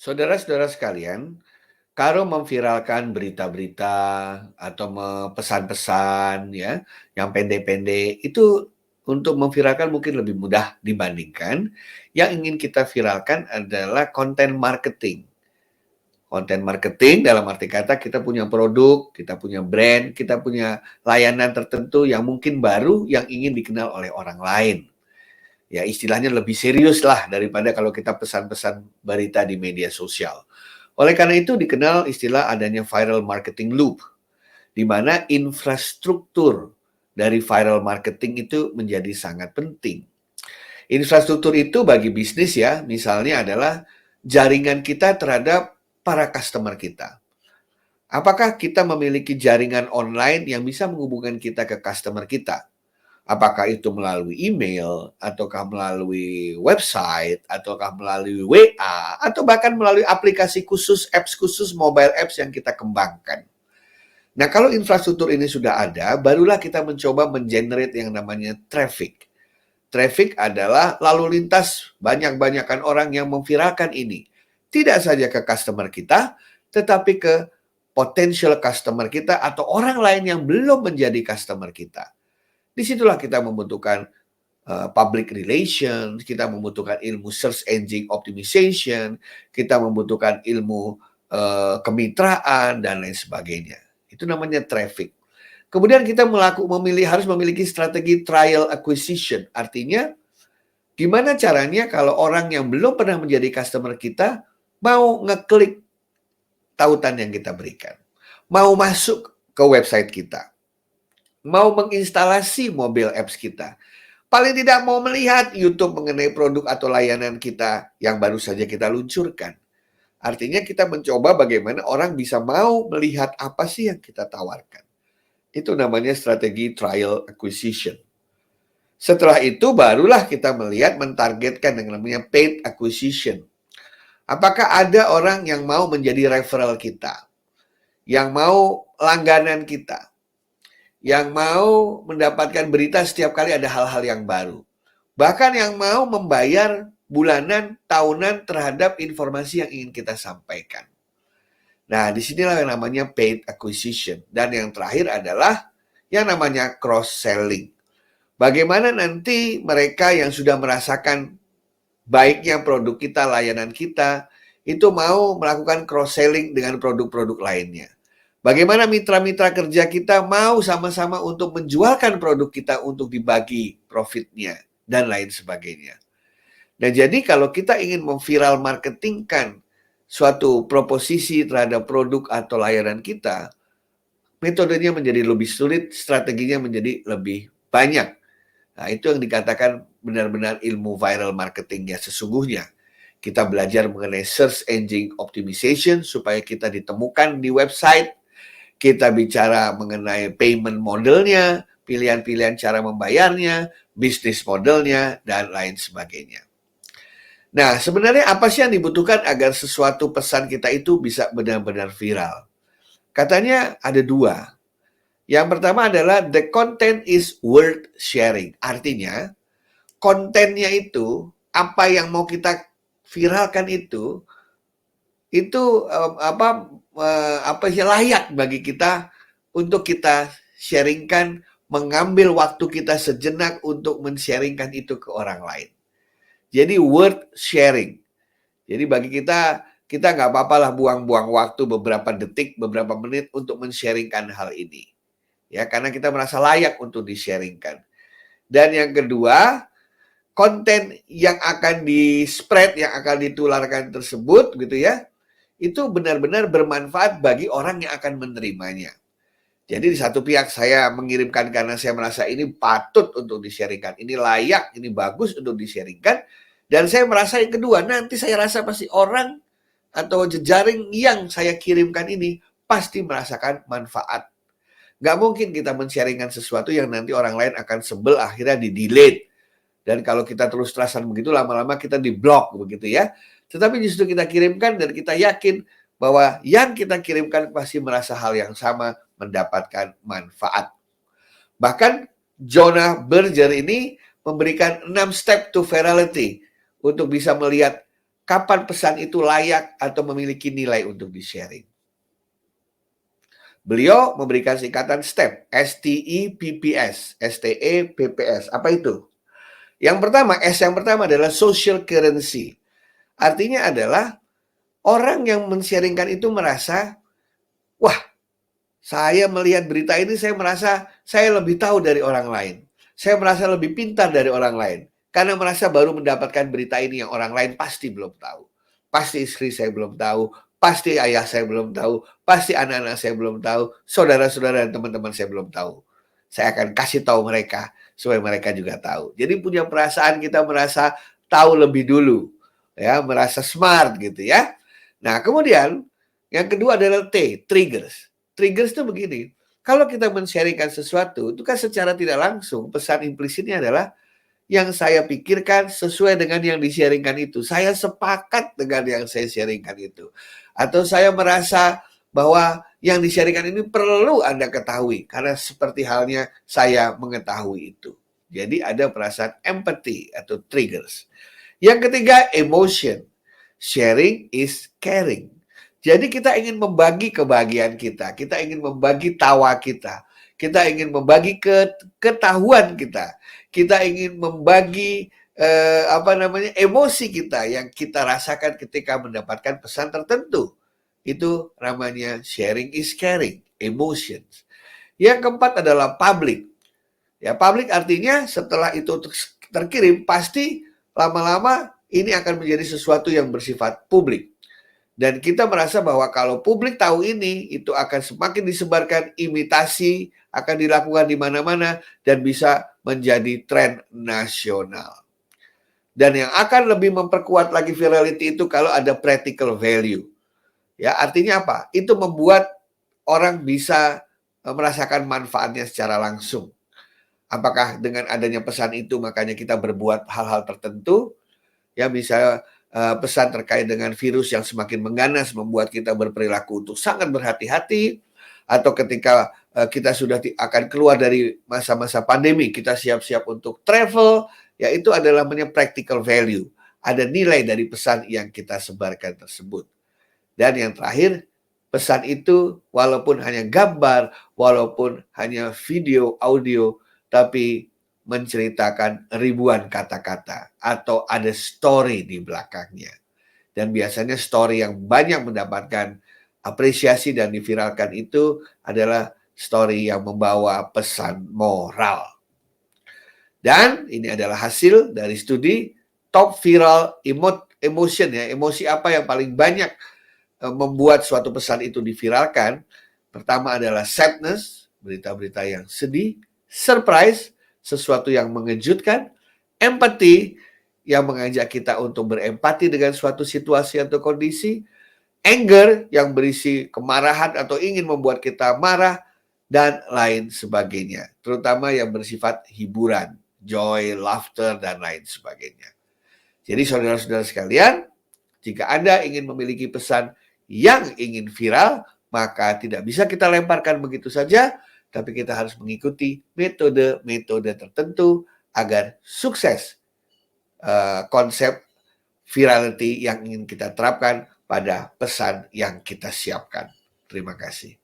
Saudara-saudara sekalian, kalau memviralkan berita-berita atau pesan-pesan ya, yang pendek-pendek, itu untuk memviralkan mungkin lebih mudah dibandingkan yang ingin kita viralkan adalah konten marketing. Konten marketing dalam arti kata kita punya produk, kita punya brand, kita punya layanan tertentu yang mungkin baru yang ingin dikenal oleh orang lain. Ya istilahnya lebih serius lah daripada kalau kita pesan-pesan berita di media sosial. Oleh karena itu dikenal istilah adanya viral marketing loop, di mana infrastruktur dari viral marketing itu menjadi sangat penting. Infrastruktur itu bagi bisnis ya, misalnya adalah jaringan kita terhadap para customer kita. Apakah kita memiliki jaringan online yang bisa menghubungkan kita ke customer kita? Apakah itu melalui email, ataukah melalui website, ataukah melalui WA, atau bahkan melalui aplikasi khusus, apps khusus, mobile apps yang kita kembangkan. Nah, kalau infrastruktur ini sudah ada, barulah kita mencoba mengenerate yang namanya traffic. Traffic adalah lalu lintas banyak-banyakan orang yang memviralkan ini. Tidak saja ke customer kita, tetapi ke potential customer kita atau orang lain yang belum menjadi customer kita. Disitulah kita membutuhkan public relations, kita membutuhkan ilmu search engine optimization, kita membutuhkan ilmu kemitraan, dan lain sebagainya. Itu namanya traffic. Kemudian kita harus memiliki strategi trial acquisition. Artinya, gimana caranya kalau orang yang belum pernah menjadi customer kita mau ngeklik tautan yang kita berikan, mau masuk ke website kita, mau menginstalasi mobile apps kita, paling tidak mau melihat YouTube mengenai produk atau layanan kita yang baru saja kita luncurkan. Artinya kita mencoba bagaimana orang bisa mau melihat apa sih yang kita tawarkan. Itu namanya strategi trial acquisition. Setelah itu barulah kita melihat mentargetkan yang namanya paid acquisition. Apakah ada orang yang mau menjadi referral kita, yang mau langganan kita, yang mau mendapatkan berita setiap kali ada hal-hal yang baru. Bahkan yang mau membayar bulanan, tahunan terhadap informasi yang ingin kita sampaikan. Nah, disinilah yang namanya paid acquisition. Dan yang terakhir adalah yang namanya cross-selling. Bagaimana nanti mereka yang sudah merasakan baiknya produk kita, layanan kita, itu mau melakukan cross-selling dengan produk-produk lainnya. Bagaimana mitra-mitra kerja kita mau sama-sama untuk menjualkan produk kita untuk dibagi profitnya, dan lain sebagainya. Nah, jadi kalau kita ingin memviral marketingkan suatu proposisi terhadap produk atau layanan kita, metodenya menjadi lebih sulit, strateginya menjadi lebih banyak. Nah, itu yang dikatakan benar-benar ilmu viral marketingnya sesungguhnya. Kita belajar mengenai search engine optimization supaya kita ditemukan di website. Kita bicara mengenai payment modelnya, pilihan-pilihan cara membayarnya, bisnis modelnya, dan lain sebagainya. Nah, sebenarnya apa sih yang dibutuhkan agar sesuatu pesan kita itu bisa benar-benar viral? Katanya ada dua. Yang pertama adalah the content is worth sharing. Artinya, kontennya itu, apa yang mau kita viralkan itu layak bagi kita untuk kita sharingkan, mengambil waktu kita sejenak untuk men-sharingkan itu ke orang lain. Jadi worth sharing. Jadi bagi kita nggak apa-apalah buang-buang waktu beberapa detik, beberapa menit untuk men-sharingkan hal ini. Ya, karena kita merasa layak untuk di-sharingkan. Dan yang kedua, konten yang akan di-spread, yang akan ditularkan tersebut gitu ya, itu benar-benar bermanfaat bagi orang yang akan menerimanya. Jadi di satu pihak saya mengirimkan karena saya merasa ini patut untuk di-sharingkan, ini layak, ini bagus untuk di-sharingkan, dan saya merasa yang kedua, nanti saya rasa pasti orang atau jejaring yang saya kirimkan ini pasti merasakan manfaat. Nggak mungkin kita men-sharingkan sesuatu yang nanti orang lain akan sebel, akhirnya di-delete. Dan kalau kita terus-terusan begitu, lama-lama kita di-block begitu ya. Tetapi justru kita kirimkan dan kita yakin bahwa yang kita kirimkan pasti merasa hal yang sama, mendapatkan manfaat. Bahkan Jonah Berger ini memberikan 6 step to virality untuk bisa melihat kapan pesan itu layak atau memiliki nilai untuk di-sharing. Beliau memberikan singkatan STEPP, S-T-E-P-P-S, S-T-E-P-P-S. Apa itu? Yang pertama, S yang pertama adalah social currency. Artinya adalah orang yang men-sharingkan itu merasa, wah, saya melihat berita ini, saya merasa saya lebih tahu dari orang lain. Saya merasa lebih pintar dari orang lain. Karena merasa baru mendapatkan berita ini yang orang lain pasti belum tahu. Pasti istri saya belum tahu, pasti ayah saya belum tahu, pasti anak-anak saya belum tahu, saudara-saudara dan teman-teman saya belum tahu. Saya akan kasih tahu mereka, supaya mereka juga tahu. Jadi punya perasaan kita merasa tahu lebih dulu. Ya, merasa smart gitu ya. Nah, kemudian yang kedua adalah T, triggers. Triggers itu begini, kalau kita men-sharingkan sesuatu, itu kan secara tidak langsung pesan implisitnya adalah yang saya pikirkan sesuai dengan yang di-sharingkan itu. Saya sepakat dengan yang saya sharingkan itu. Atau saya merasa bahwa yang di-sharingkan ini perlu Anda ketahui, karena seperti halnya saya mengetahui itu. Jadi ada perasaan empathy atau triggers. Yang ketiga, emotion. Sharing is caring. Jadi kita ingin membagi kebahagiaan kita ingin membagi tawa kita ingin membagi ketahuan kita ingin membagi emosi kita yang kita rasakan ketika mendapatkan pesan tertentu. Itu namanya sharing is caring, emotions. Yang keempat adalah public. Ya, public artinya setelah itu terkirim pasti lama-lama ini akan menjadi sesuatu yang bersifat publik. Dan kita merasa bahwa kalau publik tahu ini, itu akan semakin disebarkan, imitasi akan dilakukan di mana-mana dan bisa menjadi tren nasional. Dan yang akan lebih memperkuat lagi virality itu kalau ada practical value. Ya, artinya apa? Itu membuat orang bisa merasakan manfaatnya secara langsung. Apakah dengan adanya pesan itu makanya kita berbuat hal-hal tertentu? Ya, bisa pesan terkait dengan virus yang semakin mengganas membuat kita berperilaku untuk sangat berhati-hati, atau ketika kita sudah akan keluar dari masa-masa pandemi, kita siap-siap untuk travel, ya itu adalah practical value. Ada nilai dari pesan yang kita sebarkan tersebut. Dan yang terakhir, pesan itu walaupun hanya gambar, walaupun hanya video, audio, tapi menceritakan ribuan kata-kata atau ada story di belakangnya. Dan biasanya story yang banyak mendapatkan apresiasi dan diviralkan itu adalah story yang membawa pesan moral. Dan ini adalah hasil dari studi top viral emotion ya, emosi apa yang paling banyak membuat suatu pesan itu diviralkan. Pertama adalah sadness, berita-berita yang sedih, surprise, sesuatu yang mengejutkan, empathy, yang mengajak kita untuk berempati dengan suatu situasi atau kondisi, anger, yang berisi kemarahan atau ingin membuat kita marah, dan lain sebagainya. Terutama yang bersifat hiburan, joy, laughter, dan lain sebagainya. Jadi saudara-saudara sekalian, jika Anda ingin memiliki pesan yang ingin viral, maka tidak bisa kita lemparkan begitu saja, tapi kita harus mengikuti metode-metode tertentu agar sukses konsep virality yang ingin kita terapkan pada pesan yang kita siapkan. Terima kasih.